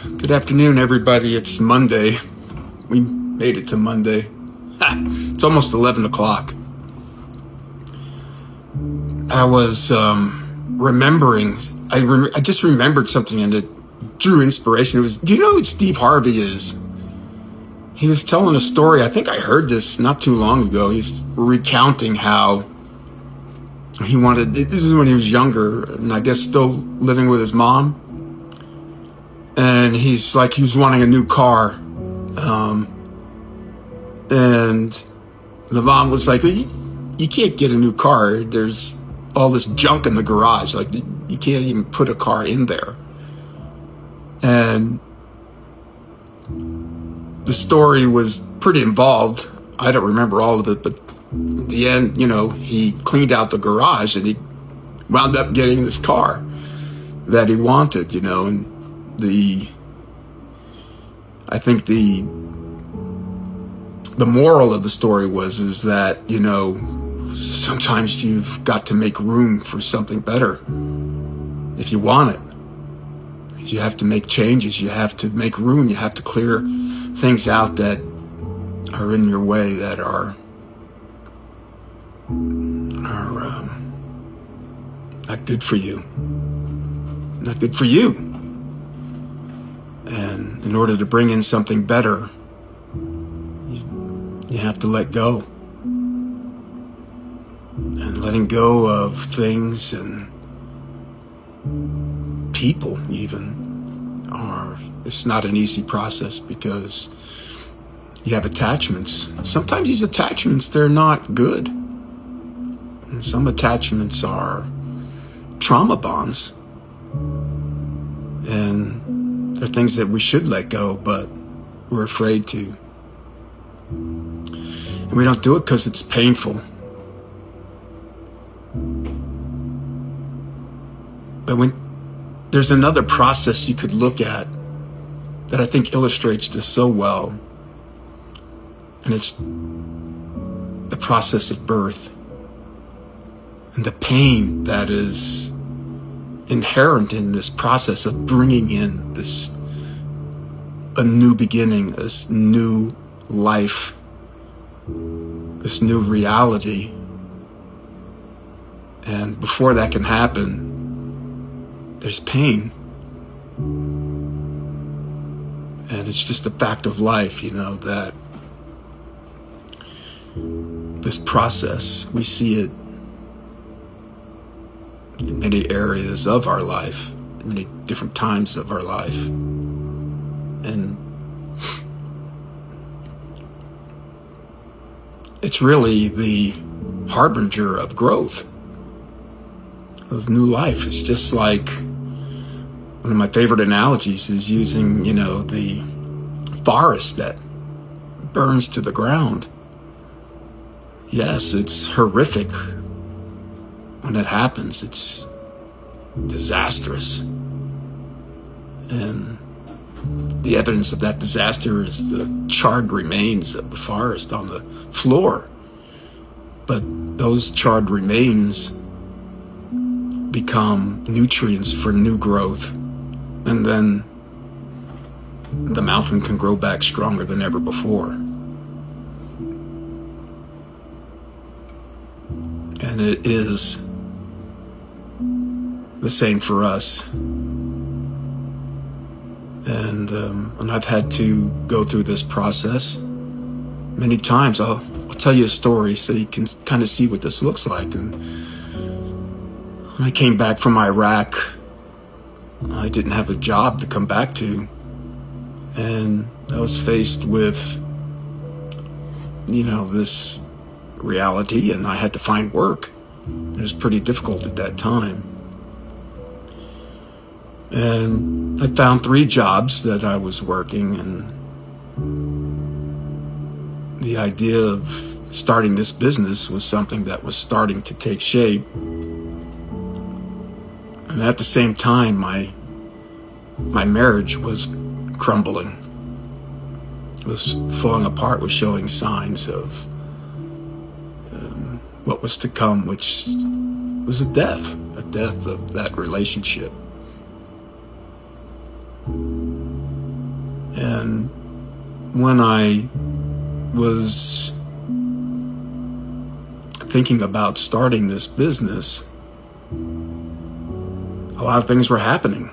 Good afternoon, everybody. It's Monday. We made it to Monday. It's almost 11 o'clock. I was remembering, I just remembered something and it drew inspiration. Do you know who Steve Harvey is? He was telling a story. I think I heard this not too long ago. He's recounting how he wanted, this is when he was younger, and I guess still living with his mom. And he was wanting a new car. And the mom was like, you can't get a new car. There's all this junk in the garage. Like, you can't even put a car in there. And the story was pretty involved. I don't remember all of it, but at the end, he cleaned out the garage and he wound up getting this car that he wanted, and I think the moral of the story is that, sometimes you've got to make room for something better if you want it. You have to make changes. You have to make room. You have to clear things out that are in your way, that are not good for you. Not good for you. And in order to bring in something better, you have to let go. And letting go of things and people even it's not an easy process because you have attachments. Sometimes these attachments, they're not good. And some attachments are trauma bonds. And they're things that we should let go, but we're afraid to. And we don't do it because it's painful. But there's another process you could look at that I think illustrates this so well. And it's the process of birth and the pain that is inherent in this process of bringing in a new beginning, this new life, this new reality. And before that can happen, there's pain. And it's just a fact of life, that this process, we see it in many areas of our life, many different times of our life. And it's really the harbinger of growth, of new life. It's just like one of my favorite analogies is using, the forest that burns to the ground. Yes, it's horrific when it happens. It's disastrous. And the evidence of that disaster is the charred remains of the forest on the floor. But those charred remains become nutrients for new growth. And then the mountain can grow back stronger than ever before. And it is the same for us. And I've had to go through this process many times. I'll tell you a story so you can kind of see what this looks like. And when I came back from Iraq, I didn't have a job to come back to. And I was faced with, this reality, and I had to find work. It was pretty difficult at that time. And I found 3 jobs that I was working, and the idea of starting this business was something that was starting to take shape. And at the same time, my marriage was crumbling. It was falling apart, was showing signs of what was to come, which was a death of that relationship. And when I was thinking about starting this business, a lot of things were happening.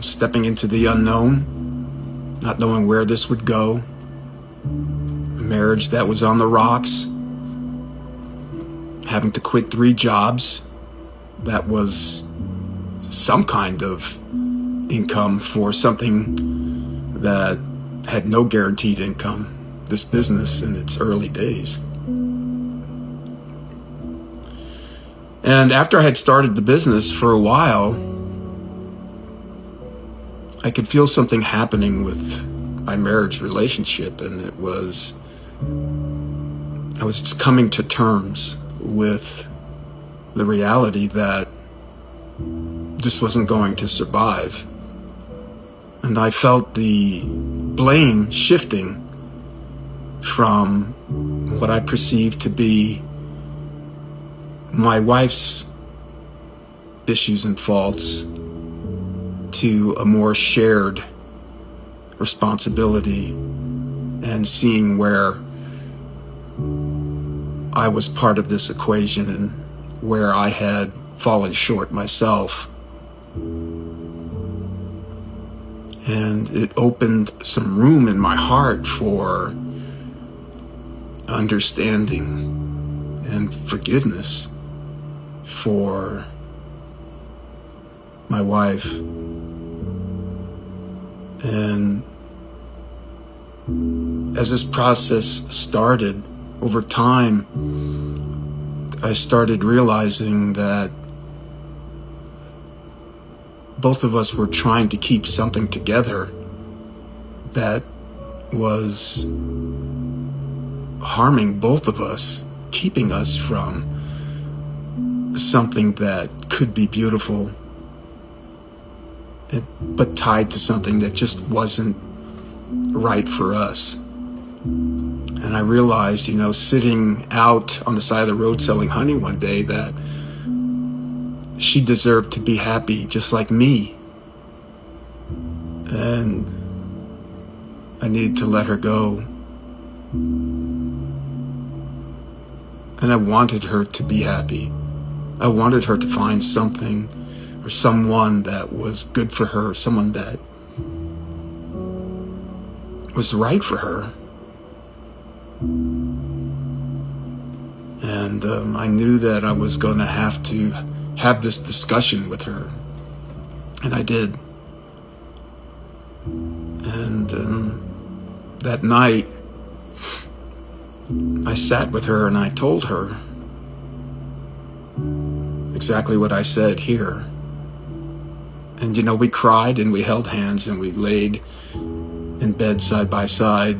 Stepping into the unknown, not knowing where this would go, a marriage that was on the rocks, having to quit 3 jobs that was some kind of income for something that had no guaranteed income, this business in its early days. And after I had started the business for a while, I could feel something happening with my marriage relationship, and I was just coming to terms with the reality that this wasn't going to survive. And I felt the blame shifting from what I perceived to be my wife's issues and faults to a more shared responsibility, and seeing where I was part of this equation and where I had fallen short myself. And it opened some room in my heart for understanding and forgiveness for my wife. And as this process started, over time, I started realizing that both of us were trying to keep something together that was harming both of us, keeping us from something that could be beautiful, but tied to something that just wasn't right for us. And I realized, sitting out on the side of the road selling honey one day, that she deserved to be happy just like me. And I needed to let her go. And I wanted her to be happy. I wanted her to find something or someone that was good for her, someone that was right for her. And I knew that I was going to have this discussion with her. And I did. And that night, I sat with her and I told her exactly what I said here. And we cried and we held hands and we laid in bed side by side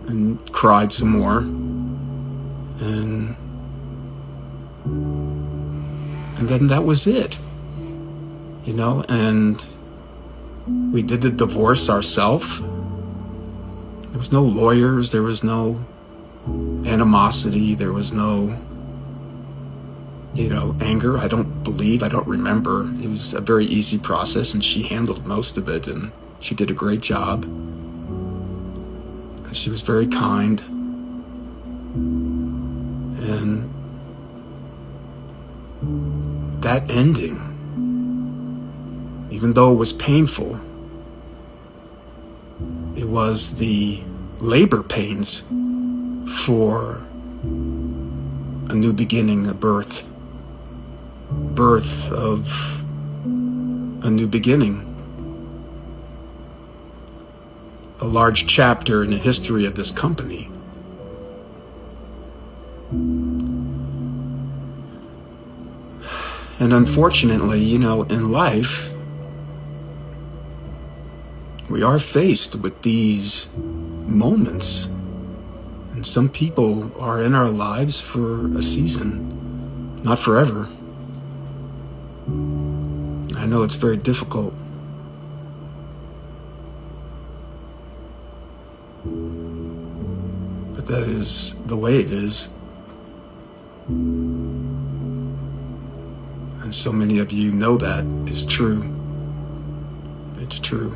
and cried some more. And then that was it, and we did the divorce ourselves. There was no lawyers, there was no animosity, there was no, anger. I don't remember. It was a very easy process, and she handled most of it, and she did a great job. And she was very kind. And that ending, even though it was painful, it was the labor pains for a new beginning, a birth of a new beginning, a large chapter in the history of this company. And unfortunately, in life, we are faced with these moments. And some people are in our lives for a season, not forever. I know it's very difficult. But that is the way it is. And so many of you know that is true. It's true.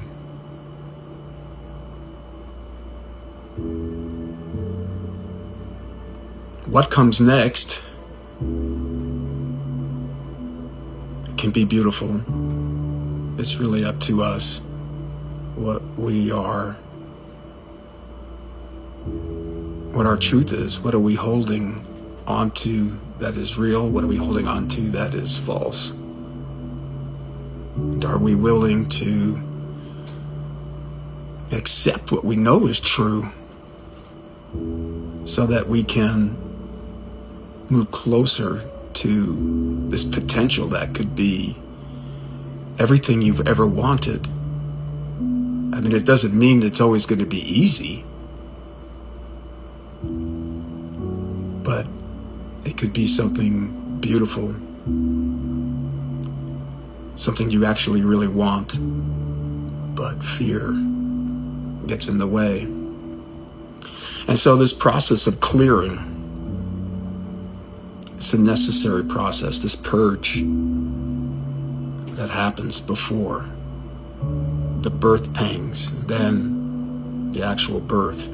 what comes next, it can be beautiful. It's really up to us what we are, what our truth is. What are we holding onto that is real? What are we holding onto that is false? And are we willing to accept what we know is true so that we can move closer to this potential that could be everything you've ever wanted? I mean, it doesn't mean it's always going to be easy, but it could be something beautiful, something you actually really want, but fear gets in the way. And so this process of clearing, it's a necessary process, this purge that happens before the birth pangs, then the actual birth.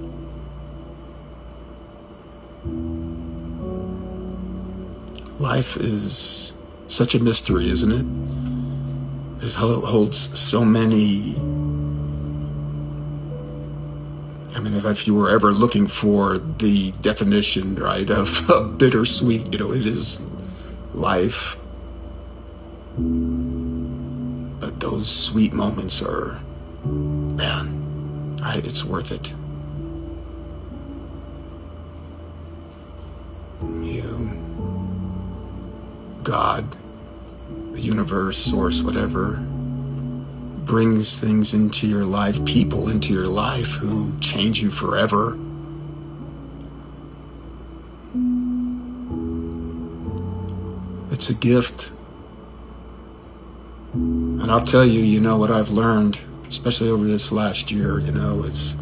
Life is such a mystery, isn't it? It holds so many. I mean, if you were ever looking for the definition, right, of bittersweet, it is life. But those sweet moments are, man, right, it's worth it. You, God, the universe, source, whatever, brings things into your life, people into your life who change you forever. It's a gift. And I'll tell you, what I've learned, especially over this last year, is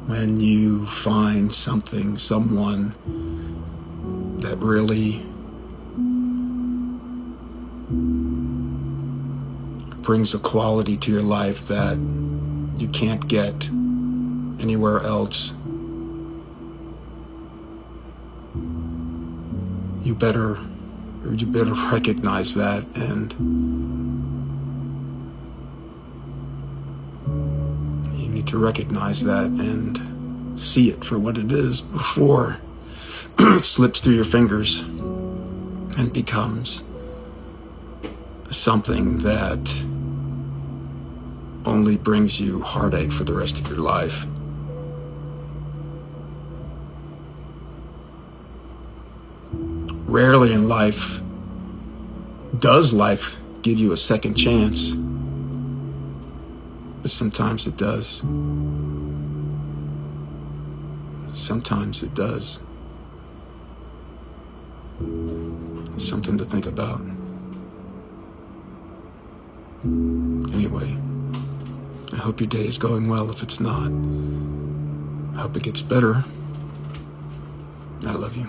when you find something, someone that really brings a quality to your life that you can't get anywhere else, you better recognize that, and you need to recognize that and see it for what it is before it slips through your fingers and becomes something that only brings you heartache for the rest of your life. Rarely in life does life give you a second chance, but sometimes it does. Sometimes it does. It's something to think about. Anyway, I hope your day is going well. If it's not, I hope it gets better. I love you.